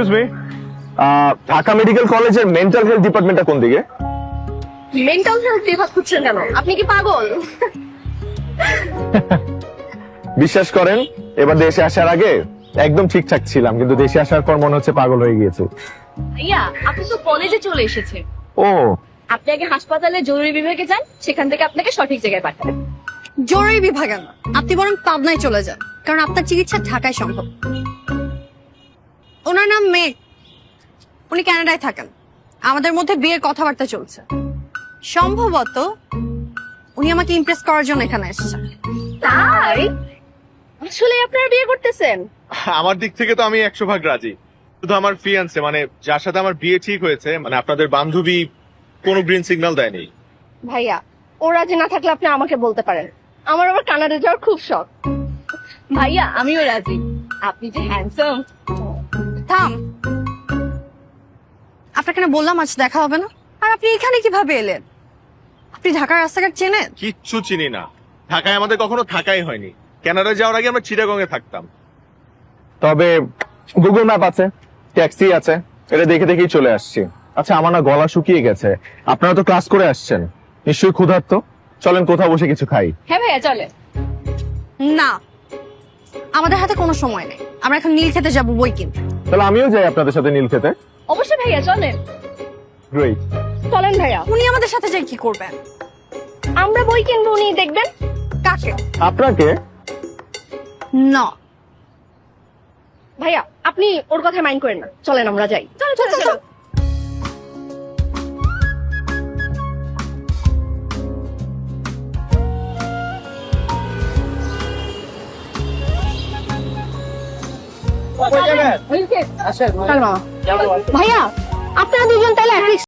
Excuse me, Dhaka medical কলেজের mental health ডিপার্টমেন্টটা কোন দিকে? মেন্টাল হেলথ বিভাগ খুঁজছেন কেন? আপনি কি পাগল? বিশ্বাস করেন, এবার দেশে আসার আগে একদম ঠিকঠাক ছিলাম, কিন্তু দেশে আসার পর মনে হচ্ছে পাগল হয়ে গিয়েছে। ভাইয়া, আপনি তো কলেজে চলে এসেছেন। ও, আপনি আগে হাসপাতালে জরুরি বিভাগে যান, সেখান থেকে আপনাকে সঠিক জায়গায় পাঠাবেন। জরুরি বিভাগে না, আপনি বরং পাবনায় চলে যান, কারণ আপনার চিকিৎসা ঢাকায় সম্ভব। ওনার নাম মেঘ, উনি কানাডায় থাকেন। আমাদের মধ্যে বিয়ের কথাবার্তা চলছে। সম্ভবত উনি আমাকে ইমপ্রেস করার জন্য এখানে এসেছেন। তাই আসলে আপনারা বিয়ে করতেছেন? আমার দিক থেকে তো আমি 100% রাজি। শুধু আমার ফিয়ান্সে, মানে যার সাথে আমার বিয়ে ঠিক হয়েছে, মানে আপনাদের বান্ধবী কোনো গ্রিন সিগন্যাল দেয়নি। ভাইয়া, ও রাজি না থাকলে আপনি আমাকে বলতে পারেন। আমার আবার কানাডা যাওয়ার খুব শখ। ভাইয়া, আমিও রাজি। আপনি যে হ্যান্ডসাম। থাম, আপনাকে না বললাম আজ দেখা হবে না? আর আপনি এখানে কিভাবে এলেন? আপনি ঢাকার রাস্তাঘাট চেনেন? কিচ্ছু চিনি না, ঢাকায় আমাদের কখনো থাকাই হয়নি। কানাডা যাওয়ার আগে আমরা চিটাগং এ থাকতাম। তবে গুগল ম্যাপ আছে, ট্যাক্সি আছে, এটা দেখে দেখেই চলে আসছি। আচ্ছা, আমার না গলা শুকিয়ে গেছে, আপনারা তো ক্লাস করে আসছেন, নিশ্চয়ই ক্ষুধার্ত। চলেন কোথাও বসে কিছু খাই। হ্যাঁ ভাইয়া, চলে। না, আমাদের হাতে কোনো সময় নেই। আমরা এখন নীল খেতে যাবো বই কিনতে। তাহলে আমিও যাই আপনাদের সাথে নীল খেতে। অবশ্যই ভাইয়া, চলেন। গ্রেট। চলেন ভাইয়া। উনি আমাদের সাথে যাই কি করবেন? আমরা বই কিনবো, উনি দেখবেন। কাকে? আপনাকে? না ভাইয়া, আপনি ওর কথা মাইন্ড করেন না, চলেন আমরা যাই। চলো চলো চলো। ভাইয়া, আপনারা দুজন তাহলে